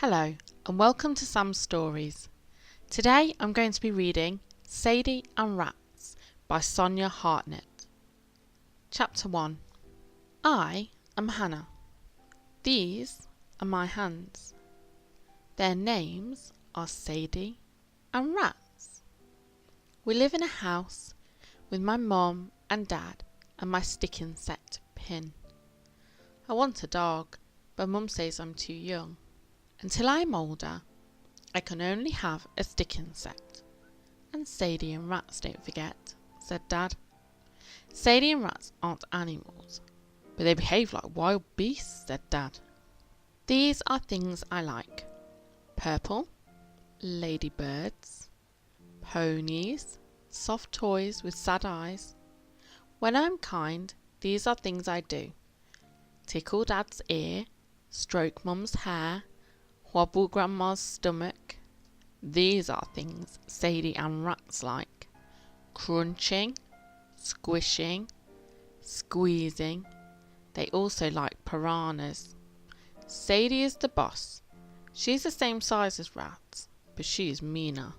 Hello and welcome to Sam's Stories. Today I'm going to be reading Sadie and Ratz by Sonia Hartnett. Chapter 1. I am Hannah. These are my hands. Their names are Sadie and Ratz. We live in a house with my mum and dad and my stick insect pin. I want a dog, but mum says I'm too young. Until I'm older, I can only have a stick insect. And Sadie and Ratz, don't forget, said Dad. Sadie and Ratz aren't animals, but they behave like wild beasts, said Dad. These are things I like. Purple, ladybirds, ponies, soft toys with sad eyes. When I'm kind, these are things I do. Tickle Dad's ear, stroke Mum's hair, wobble Grandma's stomach. These are things Sadie and Ratz like. Crunching, squishing, squeezing. They also like piranhas. Sadie is the boss. She's the same size as Ratz, but she is meaner.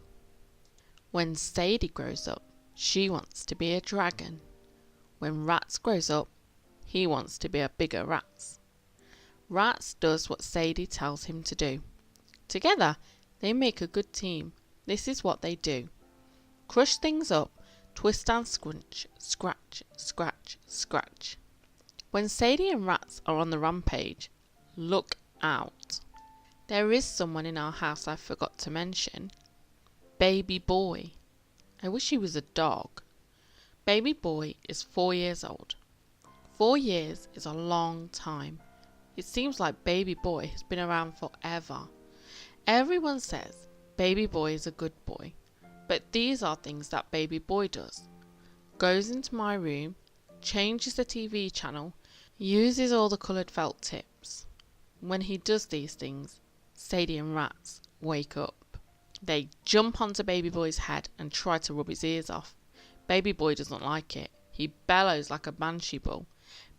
When Sadie grows up, she wants to be a dragon. When Ratz grows up, he wants to be a bigger Ratz. Ratz does what Sadie tells him to do. Together, they make a good team. This is what they do. Crush things up, twist and scrunch, scratch, scratch, scratch. When Sadie and Ratz are on the rampage, look out. There is someone in our house I forgot to mention. Baby Boy. I wish he was a dog. Baby Boy is 4 years old. 4 years is a long time. It seems like Baby Boy has been around forever. Everyone says Baby Boy is a good boy, but these are things that Baby Boy does. Goes into my room, changes the TV channel, uses all the coloured felt tips. When he does these things, Sadie and Ratz wake up. They jump onto Baby Boy's head and try to rub his ears off. Baby Boy doesn't like it. He bellows like a banshee bull.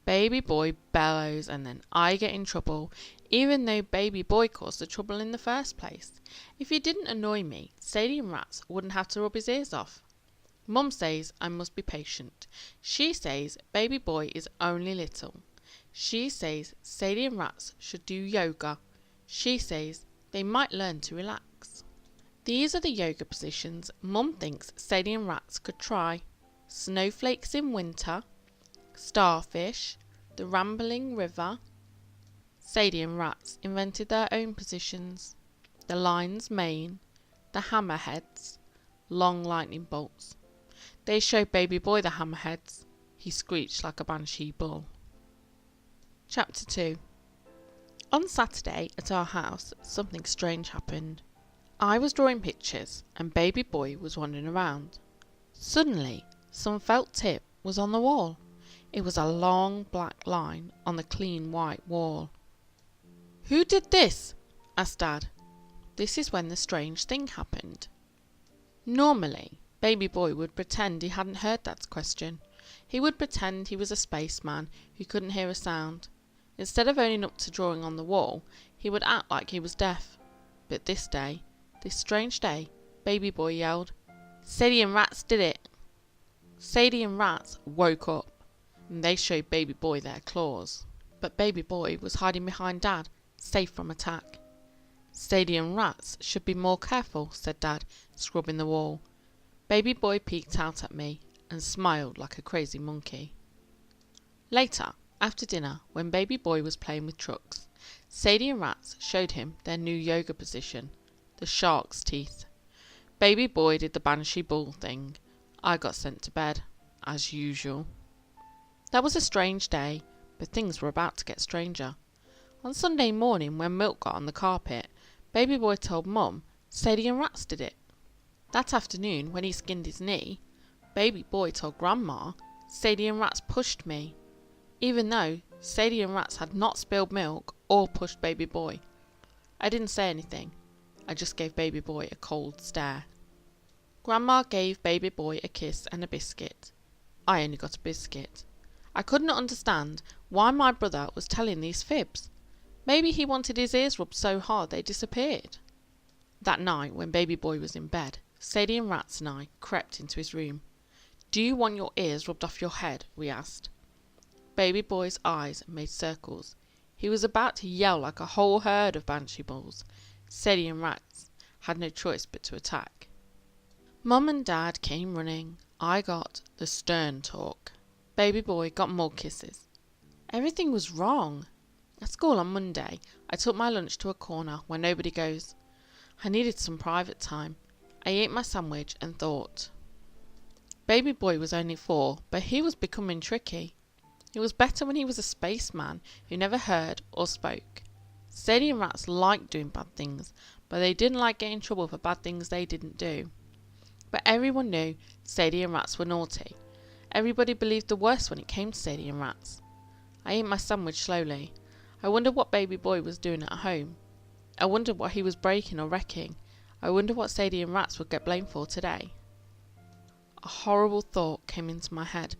Baby Boy bellows and then I get in trouble, even though Baby Boy caused the trouble in the first place. If he didn't annoy me, Sadie and Ratz wouldn't have to rub his ears off. Mum says I must be patient. She says Baby Boy is only little. She says Sadie and Ratz should do yoga. She says they might learn to relax. These are the yoga positions Mum thinks Sadie and Ratz could try. Snowflakes in winter, starfish, the rambling river. Sadie and Ratz invented their own positions. The lion's mane, the hammerheads, long lightning bolts. They showed Baby Boy the hammerheads. He screeched like a banshee bull. Chapter 2. On Saturday at our house, something strange happened. I was drawing pictures and Baby Boy was wandering around. Suddenly, some felt tip was on the wall. It was a long black line on the clean white wall. "Who did this?" asked Dad. This is when the strange thing happened. Normally, Baby Boy would pretend he hadn't heard Dad's question. He would pretend he was a spaceman who couldn't hear a sound. Instead of owning up to drawing on the wall, he would act like he was deaf. But this strange day, Baby Boy yelled, "Sadie and Ratz did it!" Sadie and Ratz woke up, and they showed Baby Boy their claws. But Baby Boy was hiding behind Dad, safe from attack. "Sadie and Ratz should be more careful," said Dad, scrubbing the wall. Baby Boy peeked out at me and smiled like a crazy monkey. Later, after dinner, when Baby Boy was playing with trucks, Sadie and Ratz showed him their new yoga position, the shark's teeth. Baby Boy did the banshee bull thing. I got sent to bed, as usual. That was a strange day, but things were about to get stranger. On Sunday morning, when milk got on the carpet, Baby Boy told Mum Sadie and Ratz did it. That afternoon, when he skinned his knee, Baby Boy told Grandma Sadie and Ratz pushed me, even though Sadie and Ratz had not spilled milk or pushed Baby Boy. I didn't say anything. I just gave Baby Boy a cold stare. Grandma gave Baby Boy a kiss and a biscuit. I only got a biscuit. I couldn't understand why my brother was telling these fibs. Maybe he wanted his ears rubbed so hard they disappeared. That night, when baby boy was in bed, Sadie and Ratz and I crept into his room. "Do you want your ears rubbed off your head?" we asked. Baby boy's eyes made circles. He was about to yell like a whole herd of banshee bulls. Sadie and Ratz had no choice but to attack. Mum and Dad came running. I got the stern talk. Baby boy got more kisses. Everything was wrong. At school on Monday, I took my lunch to a corner where nobody goes. I needed some private time. I ate my sandwich and thought. Baby boy was only 4, but he was becoming tricky. It was better when he was a spaceman who never heard or spoke. Sadie and Ratz liked doing bad things, but they didn't like getting in trouble for bad things they didn't do. But everyone knew Sadie and Ratz were naughty. Everybody believed the worst when it came to Sadie and Ratz. I ate my sandwich slowly. I wondered what baby boy was doing at home. I wondered what he was breaking or wrecking. I wondered what Sadie and Ratz would get blamed for today. A horrible thought came into my head.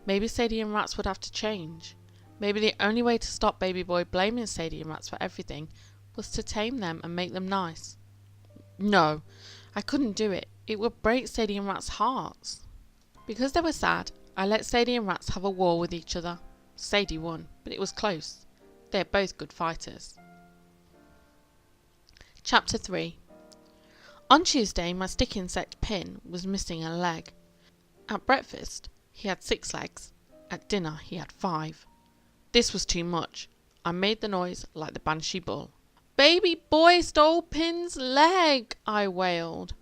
Maybe Sadie and Ratz would have to change. Maybe the only way to stop baby boy blaming Sadie and Ratz for everything was to tame them and make them nice. No, I couldn't do it. It would break Sadie and Ratz's hearts. Because they were sad, I let Sadie and Ratz have a war with each other. Sadie won, but it was close. They are both good fighters. Chapter 3. On Tuesday, my stick insect Pin was missing a leg. At breakfast, he had 6 legs. At dinner, he had 5. This was too much. I made the noise like the banshee bull. "Baby boy stole Pin's leg," I wailed.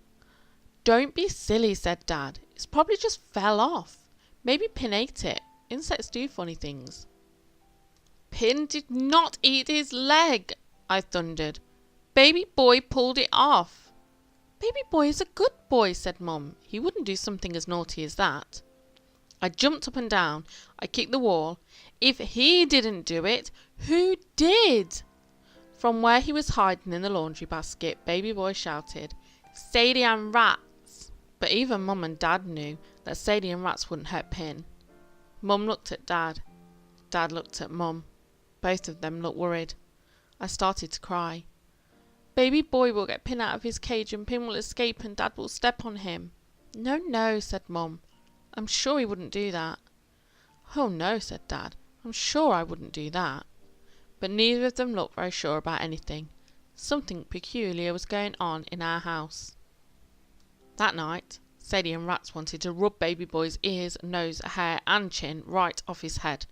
"Don't be silly," said Dad. "It's probably just fell off. Maybe Pin ate it. Insects do funny things." "Pin did not eat his leg," I thundered. "Baby boy pulled it off." "Baby boy is a good boy," said Mum. "He wouldn't do something as naughty as that." I jumped up and down. I kicked the wall. If he didn't do it, who did? From where he was hiding in the laundry basket, baby boy shouted, "Sadie and Ratz!" But even Mum and Dad knew that Sadie and Ratz wouldn't hurt Pin. Mum looked at Dad. Dad looked at Mum. Both of them looked worried. I started to cry. "Baby boy will get Pin out of his cage and Pin will escape and Dad will step on him." "No, no," said Mum. "I'm sure he wouldn't do that." "Oh no," said Dad. "I'm sure I wouldn't do that." But neither of them looked very sure about anything. Something peculiar was going on in our house. That night, Sadie and Ratz wanted to rub baby boy's ears, nose, hair and chin right off his head.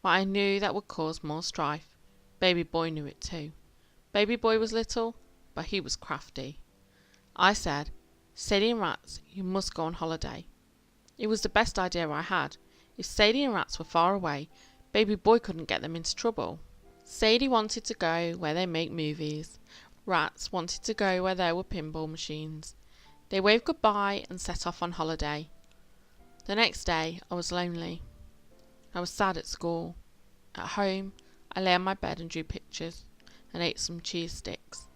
But I knew that would cause more strife. Baby boy knew it too. Baby boy was little, but he was crafty. I said, "Sadie and Ratz, you must go on holiday." It was the best idea I had. If Sadie and Ratz were far away, baby boy couldn't get them into trouble. Sadie wanted to go where they make movies. Ratz wanted to go where there were pinball machines. They waved goodbye and set off on holiday. The next day, I was lonely. I was sad at school. At home, I lay on my bed and drew pictures and ate some cheese sticks.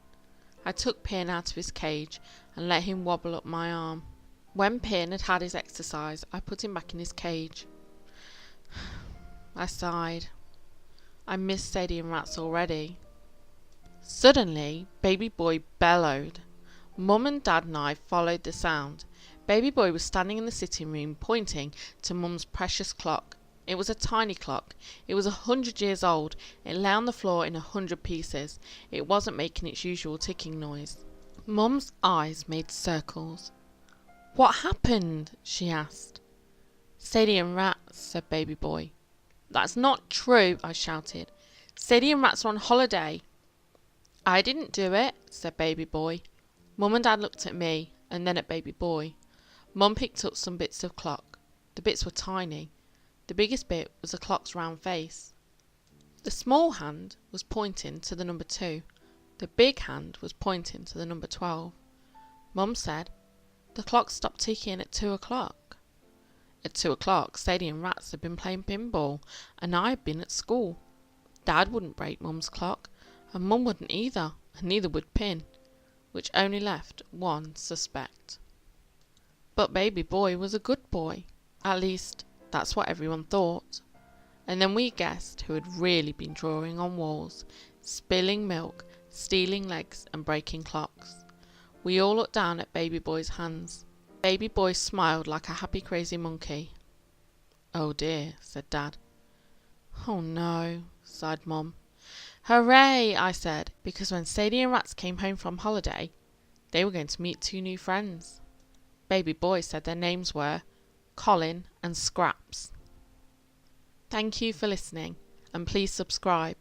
I took Pin out of his cage and let him wobble up my arm. When Pin had had his exercise, I put him back in his cage. I sighed. I missed Sadie and Ratz already. Suddenly, baby boy bellowed. Mum and Dad and I followed the sound. Baby boy was standing in the sitting room pointing to Mum's precious clock. It was a tiny clock. It was 100 years old. It lay on the floor in 100 pieces. It wasn't making its usual ticking noise. Mum's eyes made circles. "What happened?" she asked. "Sadie and Ratz," said baby boy. "That's not true," I shouted. "Sadie and Ratz are on holiday." "I didn't do it," said baby boy. Mum and Dad looked at me and then at baby boy. Mum picked up some bits of clock. The bits were tiny. The biggest bit was the clock's round face. The small hand was pointing to the number 2. The big hand was pointing to the number 12. Mum said, "The clock stopped ticking at 2 o'clock. At 2 o'clock, Sadie and Ratz had been playing pinball, and I had been at school. Dad wouldn't break Mum's clock, and Mum wouldn't either, and neither would Pin, which only left one suspect. But baby boy was a good boy. At least, that's what everyone thought. And then we guessed who had really been drawing on walls. spilling milk, stealing legs and breaking clocks. We all looked down at Baby Boy's hands. Baby Boy smiled like a happy crazy monkey. "Oh dear," said Dad. "Oh no," sighed Mum. "Hooray," I said, because when Sadie and Ratz came home from holiday, they were going to meet 2 new friends. Baby Boy said their names were Colin and Scraps. Thank you for listening, and please subscribe.